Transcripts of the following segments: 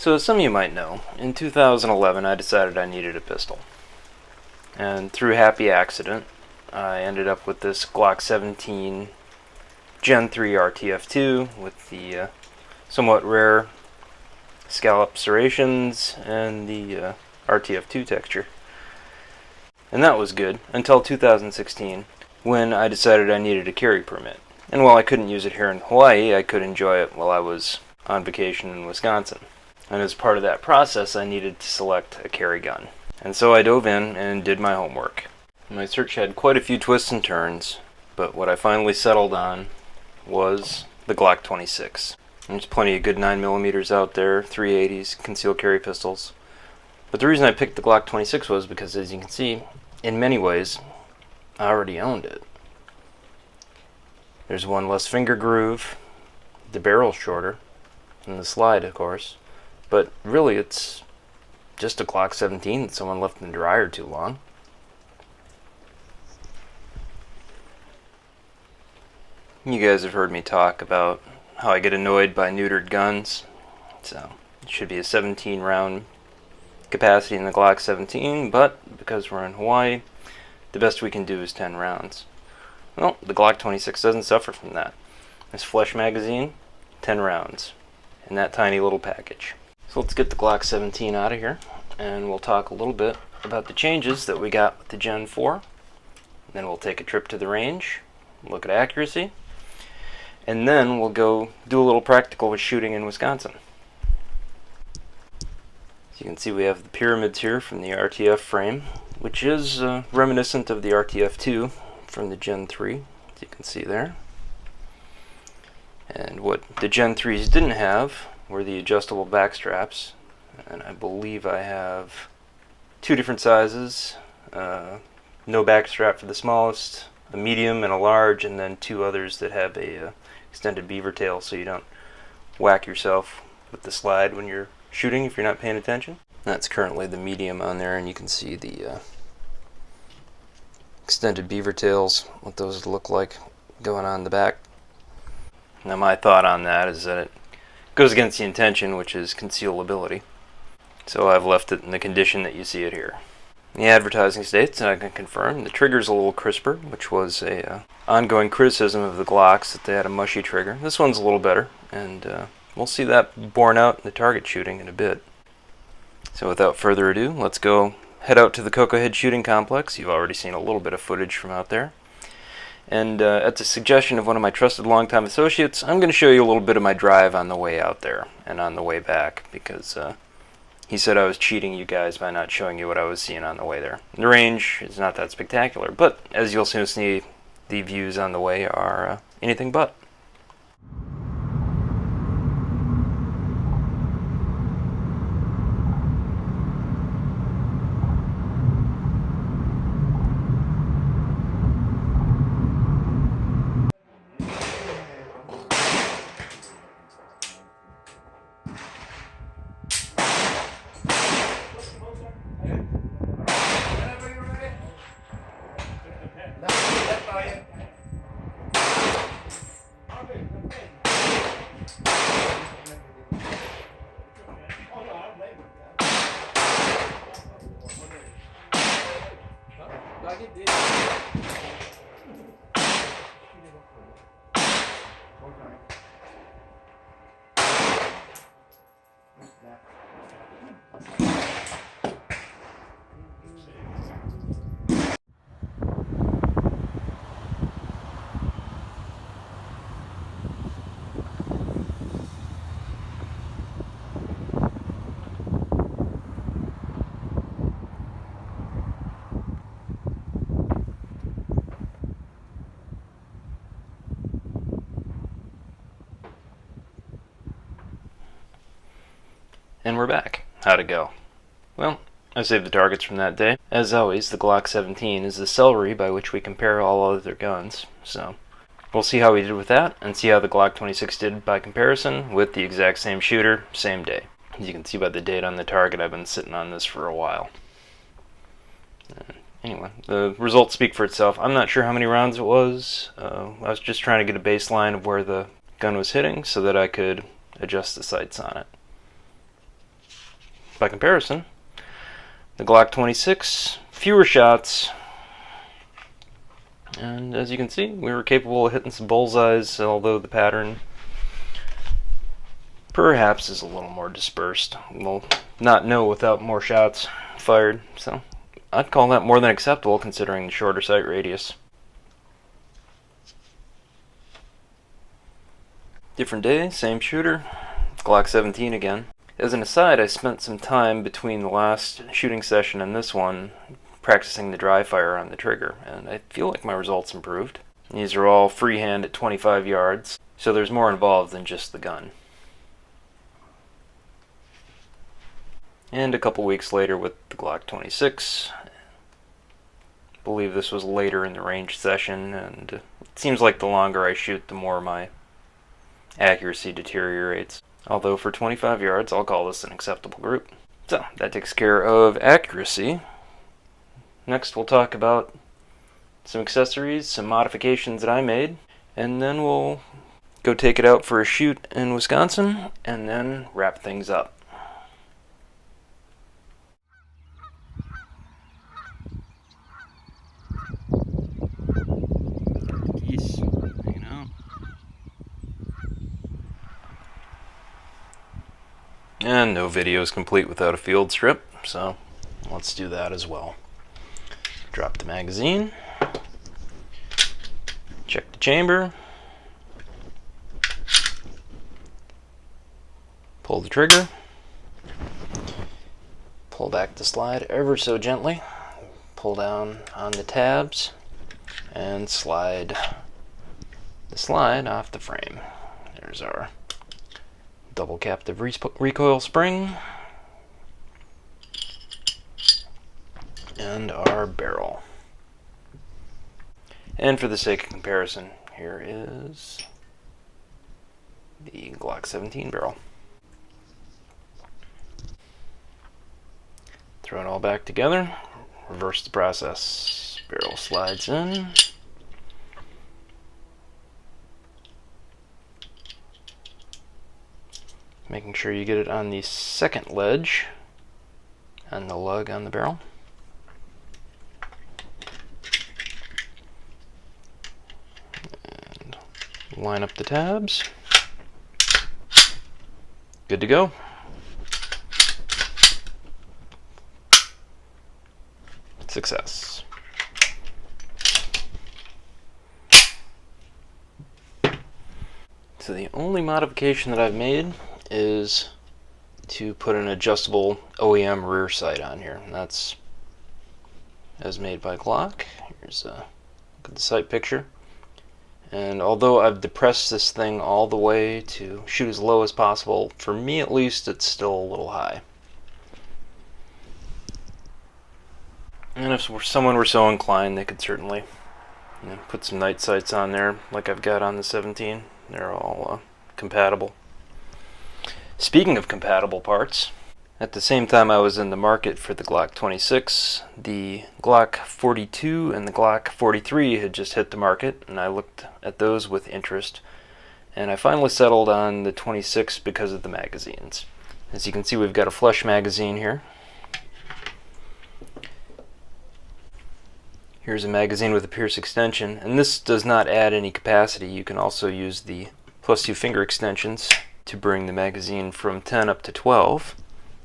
So as some of you might know, in 2011 I decided I needed a pistol. And through happy accident, I ended up with this Glock 17 Gen 3 RTF2 with the somewhat rare scallop serrations and the RTF2 texture. And that was good until 2016, when I decided I needed a carry permit. And while I couldn't use it here in Hawaii, I could enjoy it while I was on vacation in Wisconsin. And as part of that process, I needed to select a carry gun. And so I dove in and did my homework. My search had quite a few twists and turns, but what I finally settled on was the Glock 26. There's plenty of good 9mm out there, 380s, concealed carry pistols. But the reason I picked the Glock 26 was because, as you can see, in many ways, I already owned it. There's one less finger groove, the barrel's shorter, and the slide, of course. But really, it's just a Glock 17 that someone left in the dryer too long. You guys have heard me talk about how I get annoyed by neutered guns. So, it should be a 17 round capacity in the Glock 17, but because we're in Hawaii, the best we can do is 10 rounds. Well, the Glock 26 doesn't suffer from that. This flesh magazine, 10 rounds, in that tiny little package. So let's get the Glock 17 out of here, and we'll talk a little bit about the changes that we got with the Gen 4. Then we'll take a trip to the range, look at accuracy, and then we'll go do a little practical with shooting in Wisconsin. As you can see, we have the pyramids here from the RTF frame, which is reminiscent of the RTF2 from the Gen 3, as you can see there. And what the Gen 3s didn't have were the adjustable back straps, and I believe I have two different sizes, no back strap for the smallest, a medium and a large, and then two others that have a extended beaver tail so you don't whack yourself with the slide when you're shooting if you're not paying attention. That's currently the medium on there, and you can see the extended beaver tails, what those look like going on in the back. Now my thought on that is that it goes against the intention, which is concealability. So I've left it in the condition that you see it here. The advertising states, and I can confirm, the trigger's a little crisper, which was a ongoing criticism of the Glocks, that they had a mushy trigger. This one's a little better, and we'll see that borne out in the target shooting in a bit. So without further ado, let's go head out to the Koko Head Shooting Complex. You've already seen a little bit of footage from out there. And at the suggestion of one of my trusted longtime associates, I'm going to show you a little bit of my drive on the way out there and on the way back, because he said I was cheating you guys by not showing you what I was seeing on the way there. The range is not that spectacular, but as you'll soon see, the views on the way are anything but. And we're back. How'd it go? Well, I saved the targets from that day. As always, the Glock 17 is the celery by which we compare all other guns, so we'll see how we did with that, and see how the Glock 26 did by comparison with the exact same shooter, same day. As you can see by the date on the target, I've been sitting on this for a while. Anyway, the results speak for itself. I'm not sure how many rounds it was. I was just trying to get a baseline of where the gun was hitting so that I could adjust the sights on it. by comparison, the Glock 26, fewer shots, and as you can see, we were capable of hitting some bullseyes, although the pattern perhaps is a little more dispersed. We'll not know without more shots fired, so I'd call that more than acceptable considering the shorter sight radius. Different day, same shooter, Glock 17 again. As an aside, I spent some time between the last shooting session and this one practicing the dry fire on the trigger, and I feel like my results improved. These are all freehand at 25 yards, so there's more involved than just the gun. And a couple weeks later with the Glock 26. I believe this was later in the range session, and it seems like the longer I shoot, the more my accuracy deteriorates. Although for 25 yards, I'll call this an acceptable group. So, that takes care of accuracy. Next we'll talk about some accessories, some modifications that I made, and then we'll go take it out for a shoot in Wisconsin, and then wrap things up. Geese hanging out. And no video is complete without a field strip, so let's do that as well. Drop the magazine, check the chamber, pull the trigger, pull back the slide ever so gently, pull down on the tabs, and slide the slide off the frame. There's our double captive recoil spring and our barrel. And for the sake of comparison, here is the Glock 17 barrel. Throw it all back together, reverse the process. Barrel slides in. Making sure you get it on the second ledge and the lug on the barrel. And line up the tabs. Good to go. Success. So the only modification that I've made is to put an adjustable OEM rear sight on here, and that's as made by Glock. Here's a look at the sight picture, and although I've depressed this thing all the way to shoot as low as possible, for me at least it's still a little high. And if someone were so inclined, they could certainly put some night sights on there like I've got on the 17. They're all compatible. Speaking of compatible parts, at the same time I was in the market for the Glock 26, the Glock 42 and the Glock 43 had just hit the market, and I looked at those with interest, and I finally settled on the 26 because of the magazines. As you can see, we've got a flush magazine here. Here's a magazine with a Pierce extension, and this does not add any capacity. You can also use the +2 finger extensions to bring the magazine from 10 up to 12,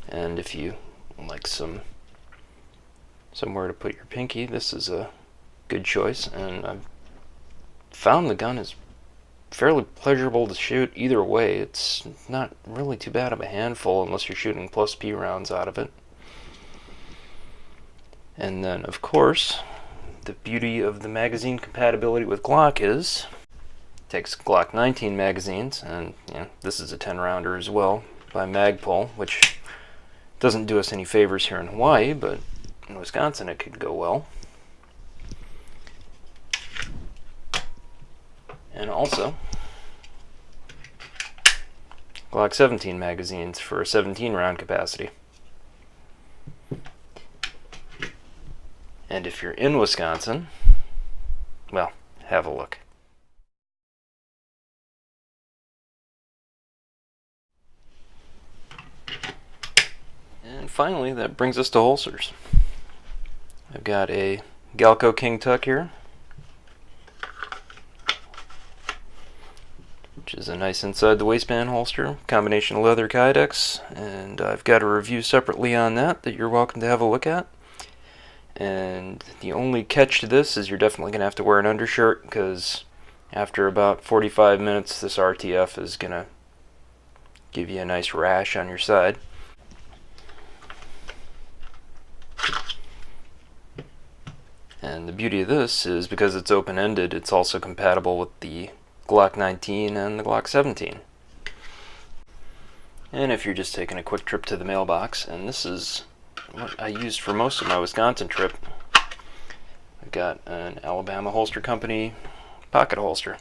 and if you like somewhere to put your pinky, this is a good choice. And I've found the gun is fairly pleasurable to shoot either way. It's not really too bad of a handful unless you're shooting +P rounds out of it. And then of course the beauty of the magazine compatibility with Glock is takes Glock 19 magazines, and this is a 10-rounder as well by Magpul, which doesn't do us any favors here in Hawaii, but in Wisconsin it could go well. And also Glock 17 magazines for a 17-round capacity. And if you're in Wisconsin, well, have a look. And finally, that brings us to holsters. I've got a Galco King Tuck here, which is a nice inside the waistband holster, combination of leather kydex, and I've got a review separately on that you're welcome to have a look at. And the only catch to this is you're definitely going to have to wear an undershirt, because after about 45 minutes this RTF is going to give you a nice rash on your side. And the beauty of this is, because it's open-ended, it's also compatible with the Glock 19 and the Glock 17. And if you're just taking a quick trip to the mailbox, and this is what I used for most of my Wisconsin trip, I've got an Alabama Holster Company pocket holster.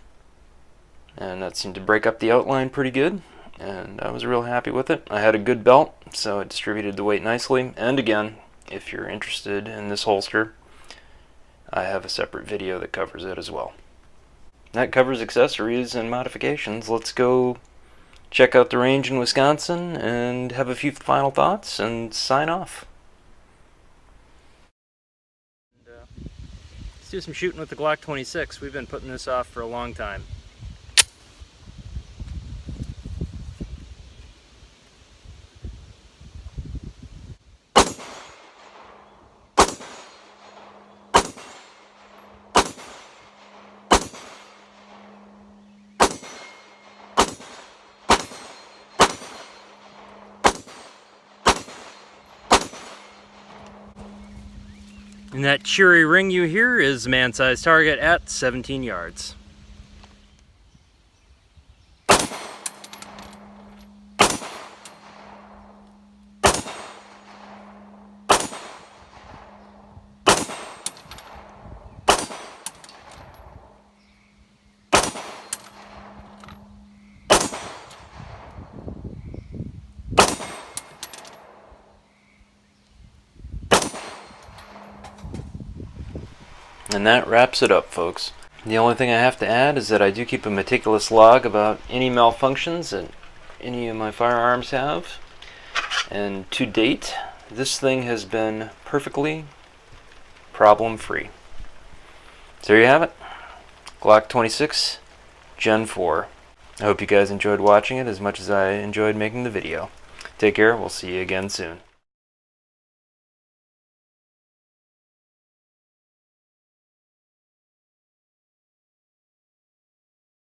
And that seemed to break up the outline pretty good, and I was real happy with it. I had a good belt, so it distributed the weight nicely. And again, if you're interested in this holster, I have a separate video that covers it as well. That covers accessories and modifications. Let's go check out the range in Wisconsin and have a few final thoughts and sign off. Let's do some shooting with the Glock 26. We've been putting this off for a long time. And that cheery ring you hear is a man-sized target at 17 yards. And that wraps it up, folks. The only thing I have to add is that I do keep a meticulous log about any malfunctions that any of my firearms have. And to date, this thing has been perfectly problem-free. So there you have it. Glock 26 Gen 4. I hope you guys enjoyed watching it as much as I enjoyed making the video. Take care. We'll see you again soon.